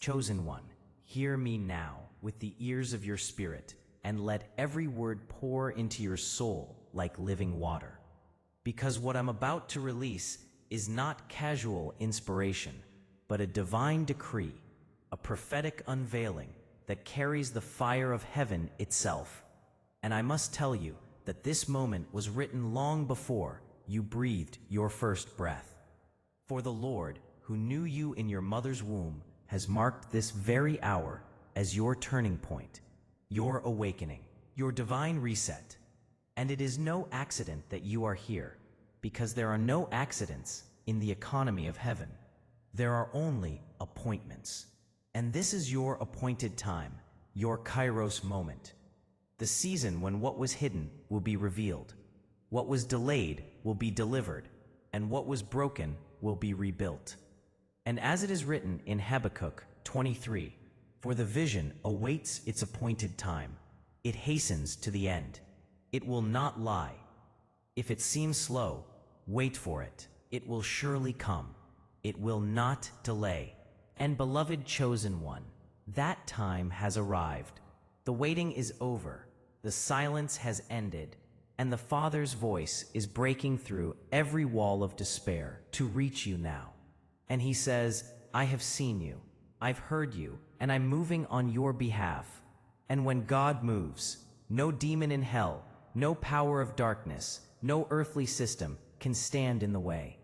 Chosen one, hear me now with the ears of your spirit, and let every word pour into your soul like living water. Because what I'm about to release is not casual inspiration, but a divine decree, a prophetic unveiling that carries the fire of heaven itself. And I must tell you that this moment was written long before you breathed your first breath. For the Lord, who knew you in your mother's womb, has marked this very hour as your turning point, your awakening, your divine reset. And it is no accident that you are here, because there are no accidents in the economy of heaven. There are only appointments. And this is your appointed time, your Kairos moment. The season when what was hidden will be revealed, what was delayed will be delivered, and what was broken will be rebuilt. And as it is written in Habakkuk 23, for the vision awaits its appointed time. It hastens to the end. It will not lie. If it seems slow, wait for it. It will surely come. It will not delay. And beloved chosen one, that time has arrived. The waiting is over. The silence has ended. And the Father's voice is breaking through every wall of despair to reach you now. And he says, I have seen you. I've heard you, and I'm moving on your behalf. And when God moves, no demon in hell, no power of darkness, no earthly system can stand in the way.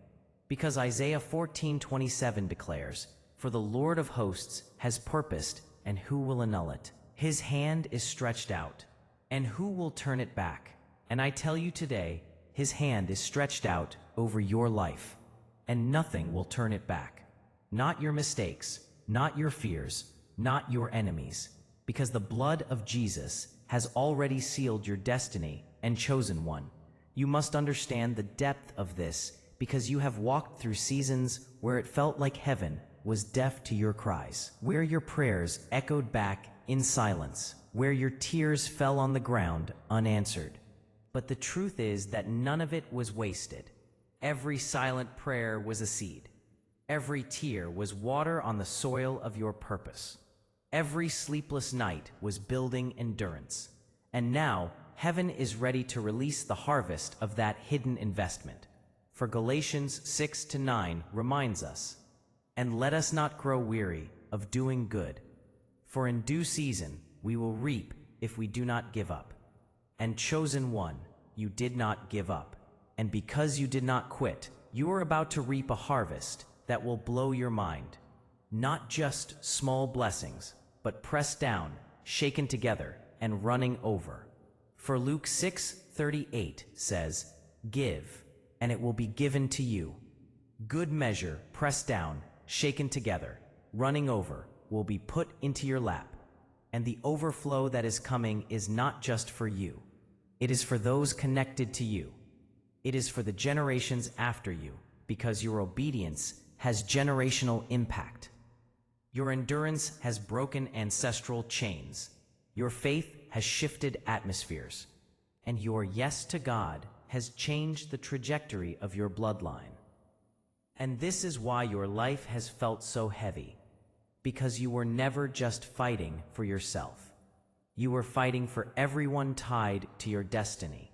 Because Isaiah 14:27 declares, for the Lord of hosts has purposed, and who will annul it? His hand is stretched out, and who will turn it back? And I tell you today, his hand is stretched out over your life, and nothing will turn it back. Not your mistakes, not your fears, not your enemies, because the blood of Jesus has already sealed your destiny and chosen one. You must understand the depth of this, because you have walked through seasons where it felt like heaven was deaf to your cries, where your prayers echoed back in silence, where your tears fell on the ground unanswered. But the truth is that none of it was wasted. Every silent prayer was a seed. Every tear was water on the soil of your purpose. Every sleepless night was building endurance. And now, heaven is ready to release the harvest of that hidden investment. For Galatians 6-9 reminds us, and let us not grow weary of doing good, for in due season we will reap if we do not give up. And chosen one, you did not give up. And because you did not quit, you are about to reap a harvest that will blow your mind. Not just small blessings, but pressed down, shaken together, and running over. For Luke 6:38 says, give, and it will be given to you. Good measure, pressed down, shaken together, running over, will be put into your lap. And the overflow that is coming is not just for you. It is for those connected to you. It is for the generations after you, because your obedience has generational impact. Your endurance has broken ancestral chains. Your faith has shifted atmospheres. And your yes to God has changed the trajectory of your bloodline. And this is why your life has felt so heavy, because you were never just fighting for yourself. You were fighting for everyone tied to your destiny.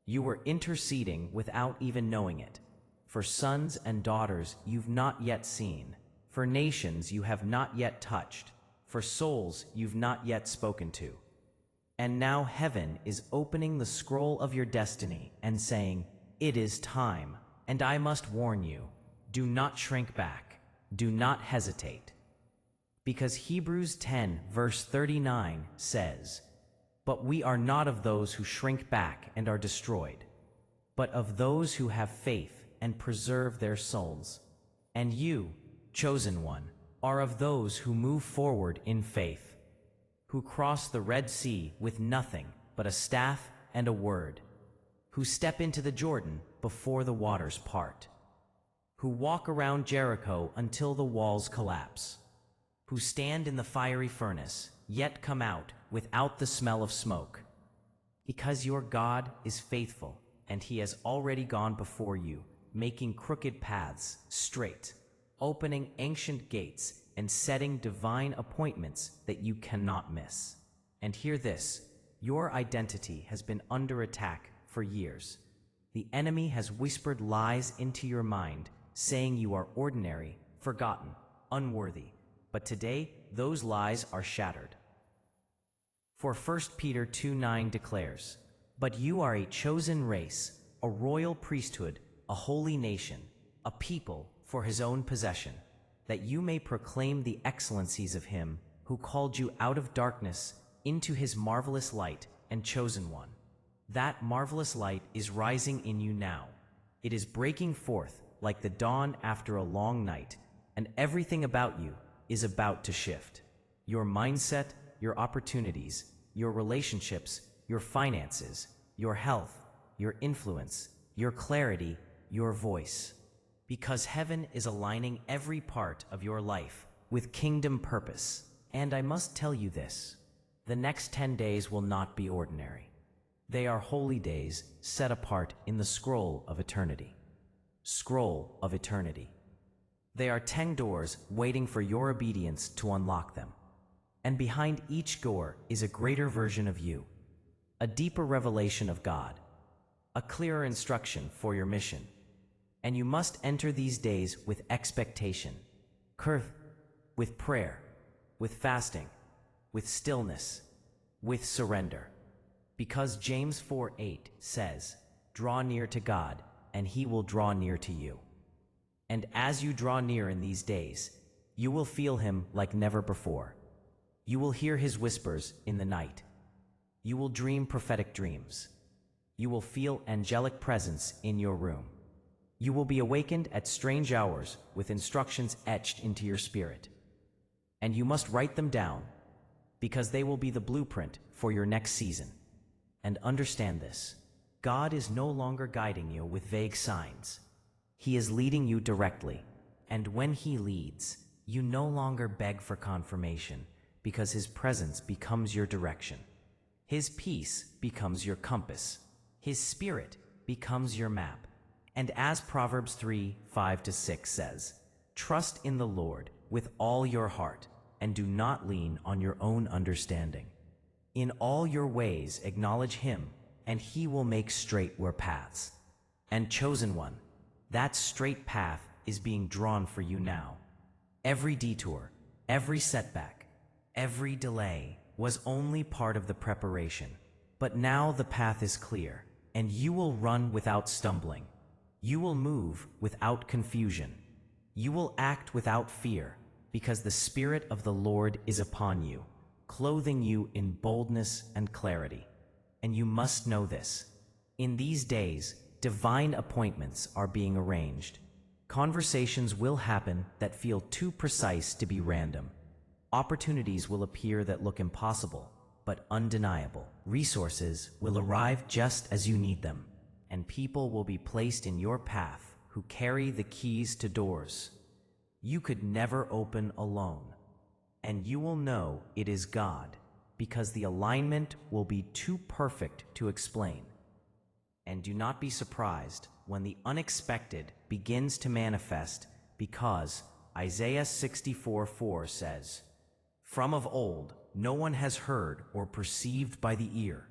You were interceding without even knowing it, for sons and daughters you've not yet seen, for nations you have not yet touched, for souls you've not yet spoken to. And now heaven is opening the scroll of your destiny and saying, it is time, and I must warn you, do not shrink back, do not hesitate. Because Hebrews 10:39 says, but we are not of those who shrink back and are destroyed, but of those who have faith and preserve their souls. And you, chosen one, are of those who move forward in faith, who cross the Red Sea with nothing but a staff and a word, who step into the Jordan before the waters part, who walk around Jericho until the walls collapse, who stand in the fiery furnace, yet come out without the smell of smoke. Because your God is faithful, and he has already gone before you, making crooked paths straight, opening ancient gates, and setting divine appointments that you cannot miss. And hear this, your identity has been under attack for years. The enemy has whispered lies into your mind, saying you are ordinary, forgotten, unworthy. But today, those lies are shattered. For 1 Peter 2:9 declares, "But you are a chosen race, a royal priesthood, a holy nation, a people for his own possession, that you may proclaim the excellencies of him who called you out of darkness into his marvelous light and chosen one." That marvelous light is rising in you now. It is breaking forth like the dawn after a long night, and everything about you is about to shift. Your mindset, your opportunities, your relationships, your finances, your health, your influence, your clarity, your voice. Because heaven is aligning every part of your life with kingdom purpose. And I must tell you this, the next 10 days will not be ordinary. They are holy days set apart in the scroll of eternity. Scroll of eternity. They are 10 doors waiting for your obedience to unlock them. And behind each door is a greater version of you, a deeper revelation of God, a clearer instruction for your mission. And you must enter these days with expectation, with prayer, with fasting, with stillness, with surrender. Because James 4:8 says, "Draw near to God, and he will draw near to you." And as you draw near in these days, you will feel him like never before. You will hear his whispers in the night. You will dream prophetic dreams. You will feel angelic presence in your room. You will be awakened at strange hours with instructions etched into your spirit. And you must write them down, because they will be the blueprint for your next season. And understand this, God is no longer guiding you with vague signs. He is leading you directly. And when he leads, you no longer beg for confirmation, because his presence becomes your direction. His peace becomes your compass. His spirit becomes your map. And as Proverbs 3:5-6 says, "Trust in the Lord with all your heart, and do not lean on your own understanding. In all your ways acknowledge him, and he will make straight your paths." And chosen one, that straight path is being drawn for you now. Every detour, every setback, every delay was only part of the preparation. But now the path is clear, and you will run without stumbling. You will move without confusion. You will act without fear, because the Spirit of the Lord is upon you, clothing you in boldness and clarity. And you must know this. In these days, divine appointments are being arranged. Conversations will happen that feel too precise to be random. Opportunities will appear that look impossible, but undeniable. Resources will arrive just as you need them. And people will be placed in your path who carry the keys to doors you could never open alone. And you will know it is God, because the alignment will be too perfect to explain. And do not be surprised when the unexpected begins to manifest, because Isaiah 64:4 says, "From of old no one has heard or perceived by the ear.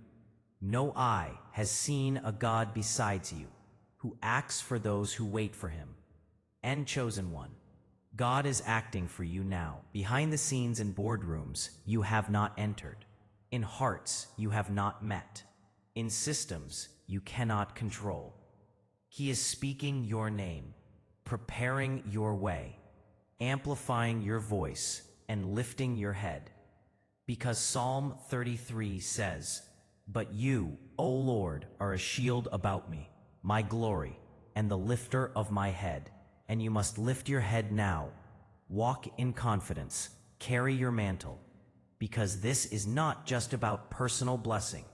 No eye has seen a God besides you, who acts for those who wait for him." And chosen one, God is acting for you now, behind the scenes in boardrooms you have not entered, in hearts you have not met, in systems you cannot control. He is speaking your name, preparing your way, amplifying your voice, and lifting your head. Because Psalm 33 says, "But you, O Lord, are a shield about me, my glory, and the lifter of my head." And you must lift your head now. Walk in confidence, carry your mantle, because this is not just about personal blessing.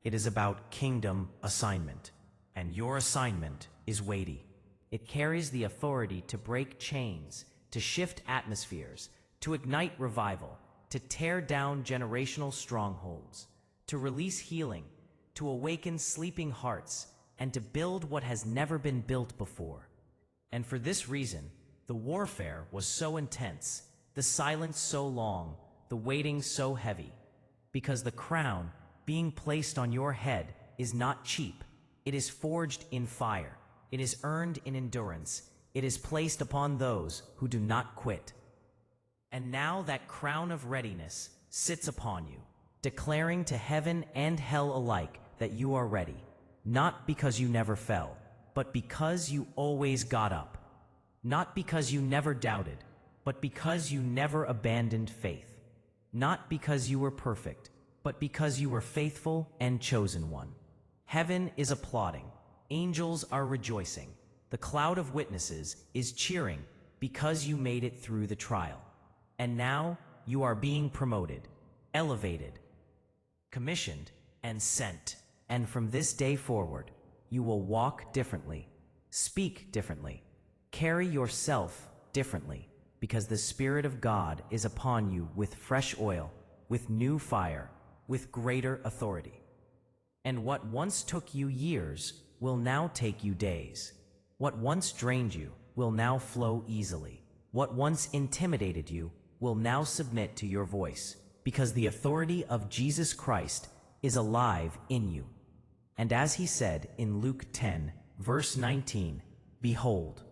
It is about kingdom assignment. And your assignment is weighty. It carries the authority to break chains, to shift atmospheres, to ignite revival, to tear down generational strongholds, to release healing, to awaken sleeping hearts, and to build what has never been built before. And for this reason, the warfare was so intense, the the silence so long, the waiting so heavy, because the crown being placed on your head is not cheap. It is forged in fire. It is earned in endurance. It is placed upon those who do not quit. And now that crown of readiness sits upon you, declaring to heaven and hell alike that you are ready, not because you never fell, but because you always got up. Not because you never doubted, but because you never abandoned faith. Not because you were perfect, but because you were faithful and chosen one. Heaven is applauding. Angels are rejoicing. The cloud of witnesses is cheering because you made it through the trial. And now you are being promoted, elevated, commissioned, and sent. And from this day forward, you will walk differently, speak differently, carry yourself differently, because the Spirit of God is upon you with fresh oil, with new fire, with greater authority. And what once took you years will now take you days. What once drained you will now flow easily. What once intimidated you will now submit to your voice, because the authority of Jesus Christ is alive in you. And as he said in Luke 10, verse 19, "Behold,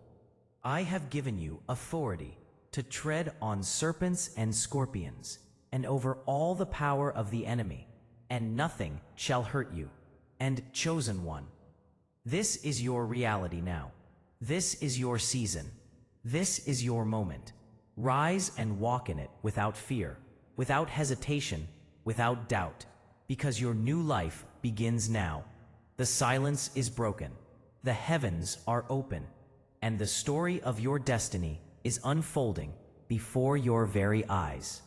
I have given you authority to tread on serpents and scorpions, and over all the power of the enemy, and nothing shall hurt you." And chosen one, this is your reality now. This is your season. This is your moment. Rise and walk in it without fear, without hesitation, without doubt, because your new life begins now. The silence is broken. The heavens are open, and the story of your destiny is unfolding before your very eyes.